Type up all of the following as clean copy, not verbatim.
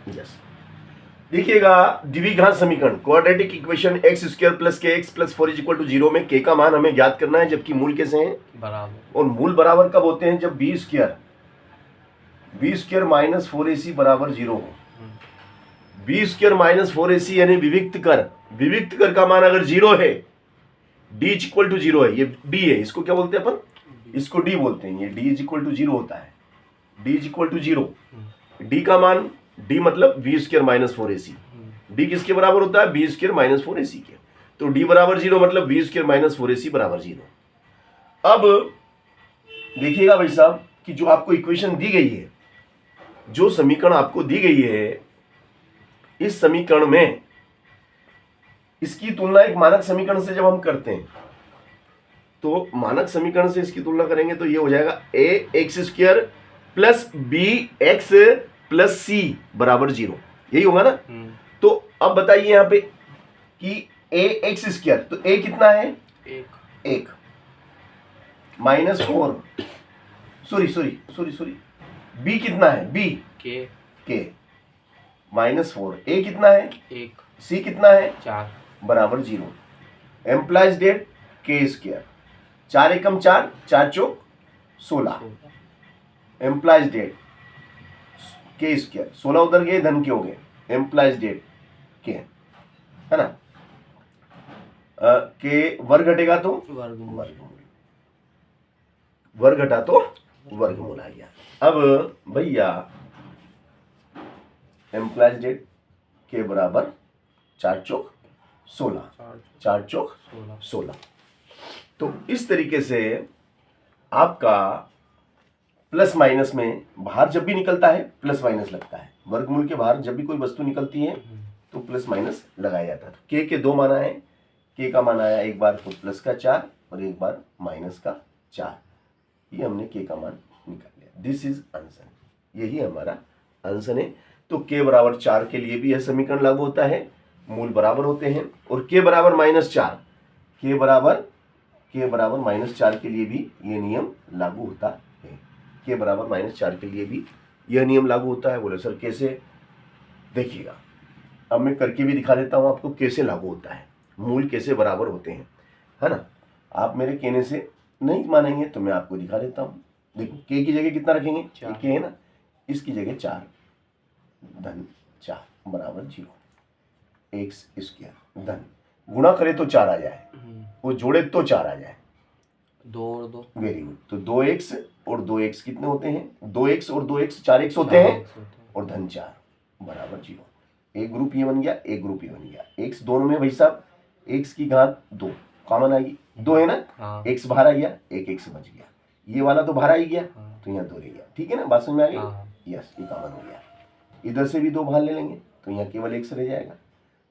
Yes. देखिएगा द्विघात समीकरण quadratic equation x square plus k x plus 4 is equal to 0 में के का मान हमें ज्ञात करना है, जबकि मूल कैसे हैं? बराबर। और मूल बराबर कब होते हैं? जब बी स्क्वायर माइनस 4ac बराबर 0 हो। बी स्क्वायर माइनस 4ac यानी विविक्त कर का मान अगर 0 है, डी इज इक्वल टू 0 है, ये डी है, इसको क्या बोलते हैं अपन? इसको डी बोलते हैं। ये डी इज इक्वल टू 0 होता है, D is equal to 0। D का मान, डी मतलब B square minus 4ac, D किसके बराबर होता है? बी स्क्वायर माइनस 4ac के। तो डी बराबर 0 मतलब बी स्क्वायर माइनस 4ac बराबर 0। अब देखिएगा भाई साहब कि जो आपको इक्वेशन दी गई है, जो समीकरण आपको दी गई है, इस समीकरण में इसकी तुलना एक मानक समीकरण से जब हम करते हैं, तो मानक समीकरण से इसकी तुलना करेंगे तो ये हो जाएगा a x square plus b x plus c बराबर 0, यही होगा ना? तो अब बताइए यहाँ पे कि ए एक्स स्क्वायर, तो ए कितना है? एक माइनस 4, सॉरी बी कितना है? बी के माइनस 4, ए कितना है? 1, सी कितना है? 4 बराबर 0। एम्प्लाइज डेट के स्क्वायर, 4 एकम 4, 4 चौक 16। एम्प्लाइज डेट के स्क्वायर, 16 उधर गए, धन के हो गए, एम्प्लाइज डेट के, है ना? के वर्ग घटेगा तो वर्ग घटा तो वर्गमूल आ गया। अब भैया एम्प्लाइज डेट के बराबर 4 चौक 16, 4 चौक 16। तो इस तरीके से आपका प्लस माइनस में बाहर जब भी निकलता है प्लस माइनस लगता है। वर्गमूल के बाहर जब भी कोई वस्तु निकलती है तो प्लस माइनस लगाया जाता है। के 2 मान आए, के का मान आया एक बार तो प्लस का 4 और एक बार माइनस का 4, ये हमने के का मान निकाल लिया। दिस इज आंसर, यही हमारा आंसर है। तो के बराबर 4 के लिए भी यह समीकरण लागू होता है, मूल बराबर होते हैं। और के बराबर -4, के बराबर -4 के लिए भी ये नियम लागू होता है। के बराबर -4 के लिए भी यह नियम लागू होता है। बोले सर कैसे? देखिएगा, अब मैं करके भी दिखा देता हूं आपको कैसे लागू होता है, मूल कैसे बराबर होते हैं, है ना? आप मेरे कहने से नहीं मानेंगे तो मैं आपको दिखा देता हूं। देखो, के की जगह कितना रखेंगे? के है ना, इसकी जगह 4 धन 4 बराबर 0। एक्स स्क्वायर धन गुणा करे तो 4 आ जाए, वो जोड़े तो 4 आ जाए, 2 और 2, वेरी गुड। तो 2x और 2x कितने होते हैं? 2x और 2x 4x होते हैं, और धन 4 बराबर 0। एक ग्रुप ये बन गया, एक ग्रुप ये बन गया। x दोनों में भाई साहब x की घात 2 कॉमन आएगी, 2 है ना? x बाहर आ गया, एक x बच गया, ये वाला तो बाहर आ ही गया, तो यहाँ 2 रह गया। ठीक है ना, बात समझ में आ गई? यस, ये कॉमन हो गया। इधर से भी 2 बाहर ले लेंगे तो यहाँ केवल x रह जाएगा।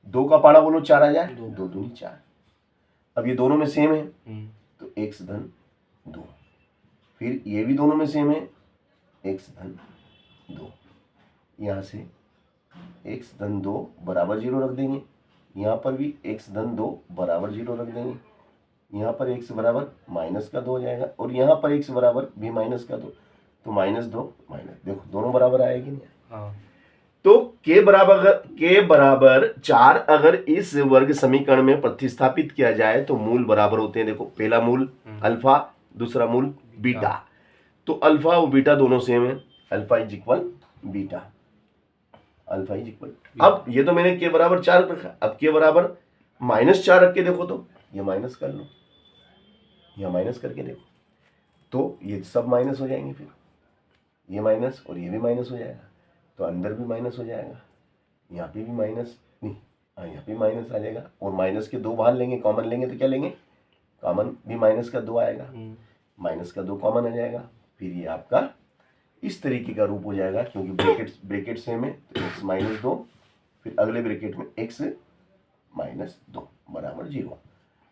2 का पाड़ा बोलो 4 आ जाए, 2 दूनी 4। अब ये दोनों में सेम है तो x धन 2, फिर ये भी दोनों में सेम है, x धन 2। यहाँ से x धन 2 बराबर 0 रख देंगे, यहाँ पर भी x धन 2 बराबर 0 रख देंगे, यहाँ पर x बराबर माइनस का 2 हो जाएगा, और यहाँ पर x बराबर भी माइनस का 2, तो -2 माइनस, देखो दोनों बराबर आएगी नहीं? तो के बराबर 4 अगर इस वर्ग समीकरण में प्रतिस्थापित किया जाए तो मूल बराबर होते हैं। देखो, पहला मूल अल्फा, दूसरा मूल बीटा। तो अल्फा और बीटा दोनों सेम है, alpha is equal beta, alpha is equal. अब ये तो मैंने के बराबर 4 रखा, अब के बराबर -4 रख के देखो तो ये माइनस कर लो, यह माइनस करके देखो तो ये सब माइनस हो जाएंगे, फिर ये माइनस और ये भी माइनस हो जाएगा, तो अंदर भी माइनस हो जाएगा, यहाँ पे भी माइनस, नहीं यहाँ पे माइनस आ जाएगा, और माइनस के 2 बाहर लेंगे, कॉमन लेंगे तो क्या लेंगे? कॉमन भी माइनस का 2 आएगा, माइनस का 2 कॉमन आ जाएगा, फिर ये आपका इस तरीके का रूप हो जाएगा, क्योंकि ब्रैकेट सेम है तो x -2, फिर अगले ब्रैकेट में x -2 बराबर 0,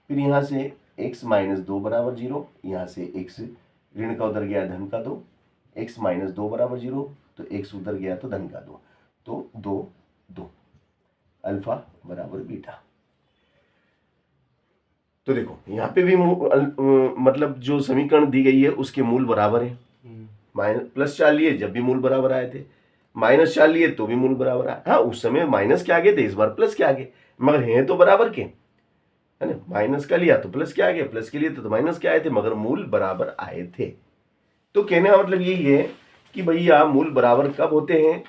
फिर यहाँ से x -2 बराबर 0, यहाँ से x ऋण का उधर गया धन का 2, x -2 बराबर 0, तो x उधर गया तो धन का 2, तो 2 2 अल्फा बराबर बीटा। तो देखो यहाँ पे भी मतलब जो समीकरण दी गई है उसके मूल बराबर है, -+4 लिए जब भी मूल बराबर आए थे, माइनस 4 लिए तो भी मूल बराबर आया। हाँ, उस समय माइनस के आगे थे, इस बार प्लस के आगे, मगर हैं तो बराबर के, है ना। माइनस का लिया तो प्लस के आगे, प्लस के लिए तो माइनस के आए थे, मगर मूल बराबर आए थे। तो कहने का मतलब यही है कि भैया मूल बराबर कब होते हैं,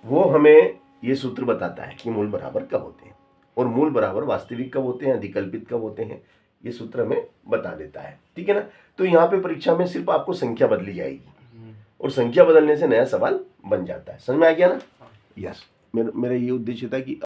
वो हमें ये सूत्र बताता है कि मूल बराबर कब होते हैं, और मूल बराबर वास्तविक कब होते हैं, अधिकल्पित कब होते हैं, ये सूत्र हमें बता देता है। ठीक है ना। तो यहाँ पे परीक्षा में सिर्फ आपको संख्या बदली जाएगी, और संख्या बदलने से नया सवाल बन जाता है। समझ में आ गया ना। यस, मेरा ये उद्देश्य था कि